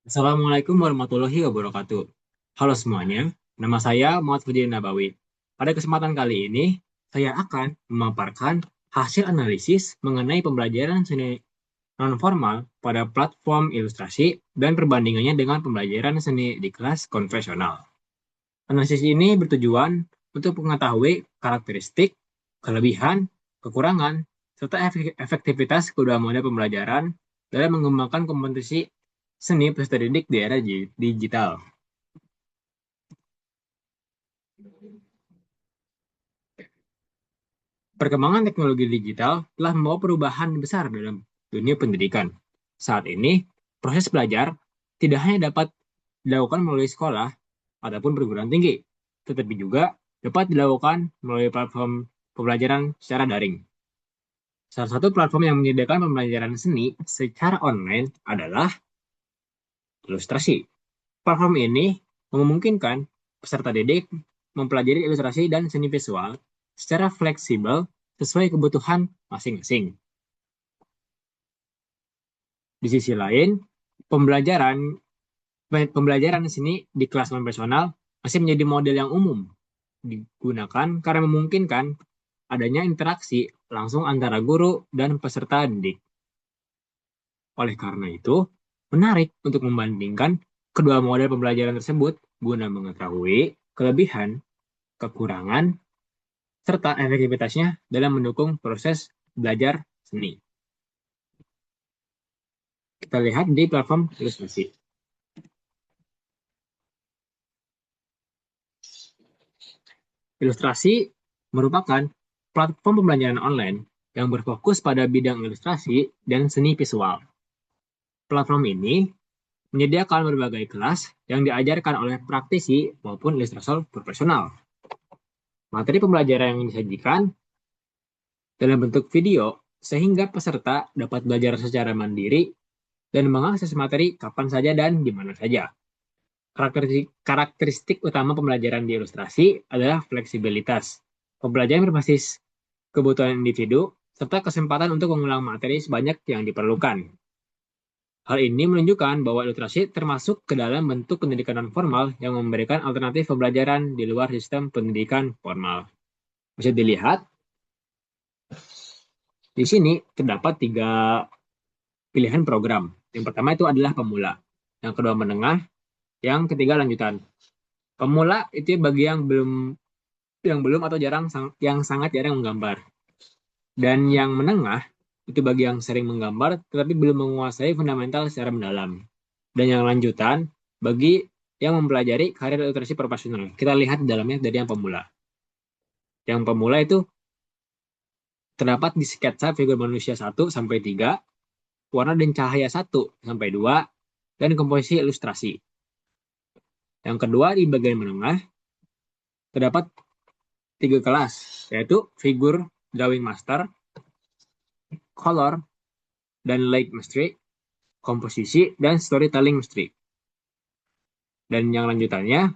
Assalamualaikum warahmatullahi wabarakatuh. Halo semuanya, nama saya Muhammad Fujri Nabawi. Pada kesempatan kali ini, saya akan memaparkan hasil analisis mengenai pembelajaran seni non-formal pada platform ilustrasi dan perbandingannya dengan pembelajaran seni di kelas konvensional. Analisis ini bertujuan untuk mengetahui karakteristik, kelebihan, kekurangan, serta efektivitas kedua model pembelajaran dalam mengembangkan kompetensi seni peserta didik di era digital. Perkembangan teknologi digital telah membawa perubahan besar dalam dunia pendidikan. Saat ini, proses belajar tidak hanya dapat dilakukan melalui sekolah ataupun perguruan tinggi, tetapi juga dapat dilakukan melalui platform pembelajaran secara daring. Salah satu platform yang menyediakan pembelajaran seni secara online adalah Ilustrasi. Platform ini memungkinkan peserta didik mempelajari ilustrasi dan seni visual secara fleksibel sesuai kebutuhan masing-masing. Di sisi lain, pembelajaran pembelajaran seni di kelas konvensional masih menjadi model yang umum digunakan karena memungkinkan adanya interaksi langsung antara guru dan peserta didik. Oleh karena itu, menarik untuk membandingkan kedua model pembelajaran tersebut guna mengetahui kelebihan, kekurangan, serta efektivitasnya dalam mendukung proses belajar seni. Kita lihat di platform ilustrasi. Ilustrasi merupakan platform pembelajaran online yang berfokus pada bidang ilustrasi dan seni visual. Platform ini menyediakan berbagai kelas yang diajarkan oleh praktisi maupun ilustrator profesional. Materi pembelajaran yang disajikan dalam bentuk video sehingga peserta dapat belajar secara mandiri dan mengakses materi kapan saja dan di mana saja. Karakteristik utama pembelajaran di ilustrasi adalah fleksibilitas. Pembelajaran berbasis kebutuhan individu serta kesempatan untuk mengulang materi sebanyak yang diperlukan. Hal ini menunjukkan bahwa ilustrasi termasuk ke dalam bentuk pendidikan non-formal yang memberikan alternatif pembelajaran di luar sistem pendidikan formal. Bisa dilihat, di sini terdapat 3 pilihan program. Yang pertama itu adalah pemula, yang kedua menengah, yang ketiga lanjutan. Pemula itu bagi yang belum atau yang sangat jarang menggambar. Dan yang menengah itu bagi yang sering menggambar tetapi belum menguasai fundamental secara mendalam. Dan yang lanjutan bagi yang mempelajari karir ilustrasi profesional. Kita lihat di dalamnya dari yang pemula. Yang pemula itu terdapat di sketsa figur manusia 1 sampai 3, warna dan cahaya 1 sampai 2, dan komposisi ilustrasi. Yang kedua di bagian menengah terdapat 3 kelas, yaitu figur drawing master, color dan light mastery, komposisi, dan storytelling mastery. Dan yang lanjutannya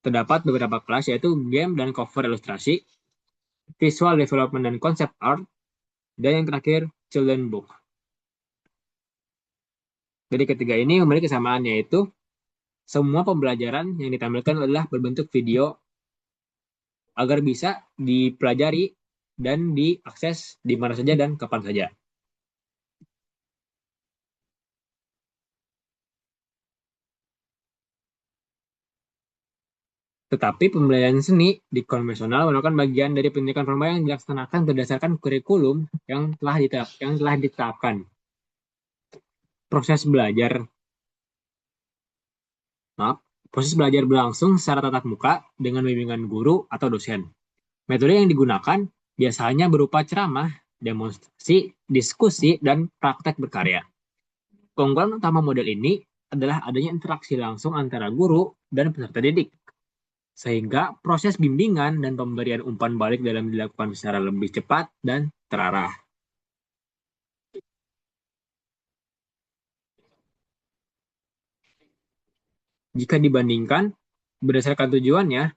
terdapat beberapa kelas yaitu game dan cover ilustrasi, visual development dan concept art, dan yang terakhir children book. Dari ketiga ini memiliki kesamaan yaitu semua pembelajaran yang ditampilkan adalah berbentuk video agar bisa dipelajari dan diakses di mana saja dan kapan saja. Tetapi pembelajaran seni di konvensional merupakan bagian dari pendidikan formal yang dilaksanakan berdasarkan kurikulum yang telah ditetapkan. Proses belajar, maaf, proses belajar berlangsung secara tatap muka dengan bimbingan guru atau dosen. Metode yang digunakan biasanya berupa ceramah, demonstrasi, diskusi, dan praktek berkarya. Keunggulan utama model ini adalah adanya interaksi langsung antara guru dan peserta didik, sehingga proses bimbingan dan pemberian umpan balik dalam dilakukan secara lebih cepat dan terarah. Jika dibandingkan, berdasarkan tujuannya,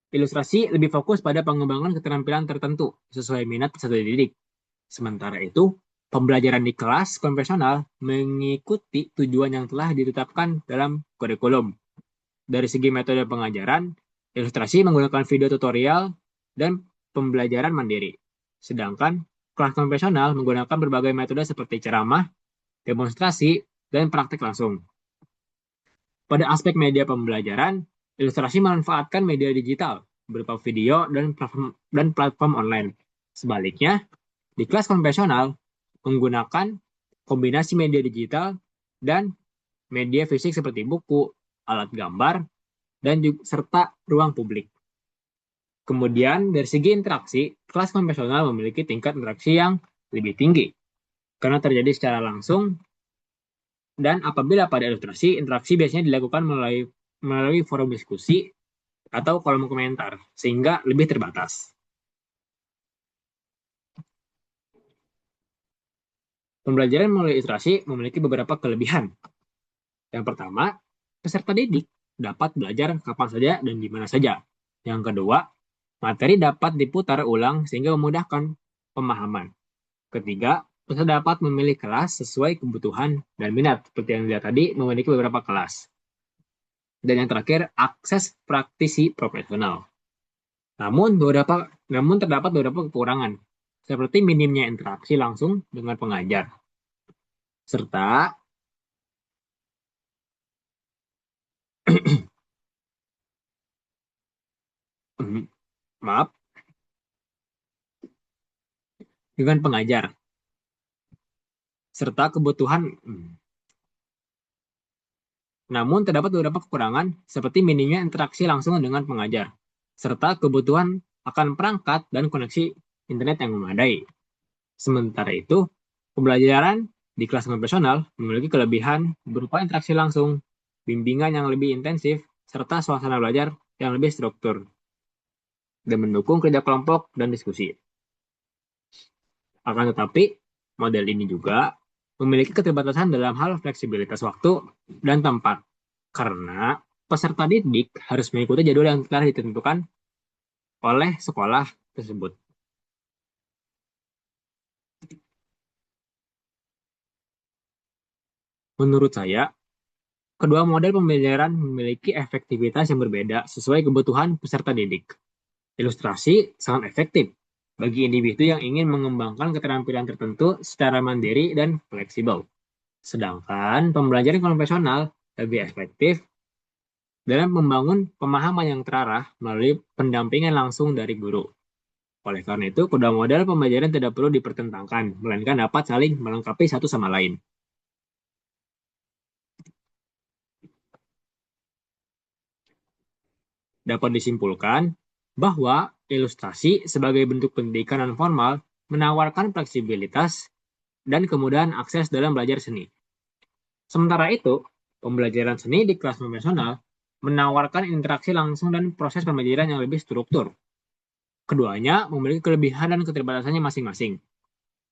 ilustrasi lebih fokus pada pengembangan keterampilan tertentu sesuai minat peserta didik. Sementara itu, Pembelajaran di kelas konvensional mengikuti tujuan yang telah ditetapkan dalam kurikulum. Dari segi metode pengajaran, ilustrasi menggunakan video tutorial dan pembelajaran mandiri. Sedangkan kelas konvensional menggunakan berbagai metode seperti ceramah, demonstrasi, dan praktik langsung. Pada aspek media pembelajaran, ilustrasi memanfaatkan media digital berupa video dan platform online. Sebaliknya, di kelas konvensional menggunakan kombinasi media digital dan media fisik seperti buku, alat gambar, dan juga, serta ruang publik. Kemudian dari segi interaksi, kelas konvensional memiliki tingkat interaksi yang lebih tinggi karena terjadi secara langsung dan apabila pada ilustrasi, interaksi biasanya dilakukan melalui forum diskusi atau kolom komentar sehingga lebih terbatas. Pembelajaran melalui ilustrasi memiliki beberapa kelebihan. Yang pertama, peserta didik dapat belajar kapan saja dan di mana saja. Yang kedua, materi dapat diputar ulang sehingga memudahkan pemahaman. Ketiga, peserta dapat memilih kelas sesuai kebutuhan dan minat. Seperti yang dilihat tadi, memiliki beberapa kelas. Dan yang terakhir, akses praktisi profesional. Namun terdapat beberapa kekurangan, seperti minimnya interaksi langsung dengan pengajar, serta maaf, dengan pengajar, serta kebutuhan. Namun terdapat beberapa kekurangan, seperti minimnya interaksi langsung dengan pengajar, serta kebutuhan akan perangkat dan koneksi internet yang memadai. Sementara itu, pembelajaran di kelas konvensional memiliki kelebihan berupa interaksi langsung, bimbingan yang lebih intensif, serta suasana belajar yang lebih struktur, dan mendukung kerja kelompok dan diskusi. Akan tetapi, model ini juga memiliki keterbatasan dalam hal fleksibilitas waktu dan tempat, karena peserta didik harus mengikuti jadwal yang telah ditentukan oleh sekolah tersebut. Menurut saya, kedua model pembelajaran memiliki efektivitas yang berbeda sesuai kebutuhan peserta didik. Ilustrasi sangat efektif bagi individu yang ingin mengembangkan keterampilan tertentu secara mandiri dan fleksibel. Sedangkan pembelajaran konvensional lebih efektif dalam membangun pemahaman yang terarah melalui pendampingan langsung dari guru. Oleh karena itu, kedua model pembelajaran tidak perlu dipertentangkan, melainkan dapat saling melengkapi satu sama lain. Dapat disimpulkan bahwa ilustrasi sebagai bentuk pendidikan non formal menawarkan fleksibilitas dan kemudahan akses dalam belajar seni. Sementara itu, pembelajaran seni di kelas konvensional menawarkan interaksi langsung dan proses pembelajaran yang lebih struktur. Keduanya memiliki kelebihan dan keterbatasannya masing-masing.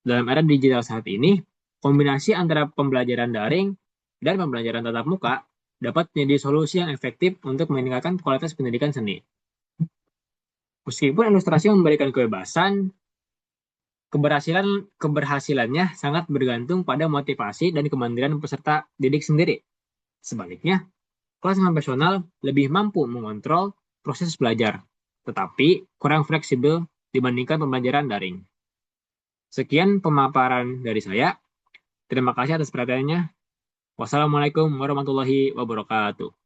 Dalam era digital saat ini, kombinasi antara pembelajaran daring dan pembelajaran tatap muka dapat menjadi solusi yang efektif untuk meningkatkan kualitas pendidikan seni. Meskipun ilustrasi memberikan kebebasan, keberhasilannya sangat bergantung pada motivasi dan kemandirian peserta didik sendiri. Sebaliknya, kelas konvensional lebih mampu mengontrol proses belajar, tetapi kurang fleksibel dibandingkan pembelajaran daring. Sekian pemaparan dari saya. Terima kasih atas perhatiannya. Wassalamualaikum warahmatullahi wabarakatuh.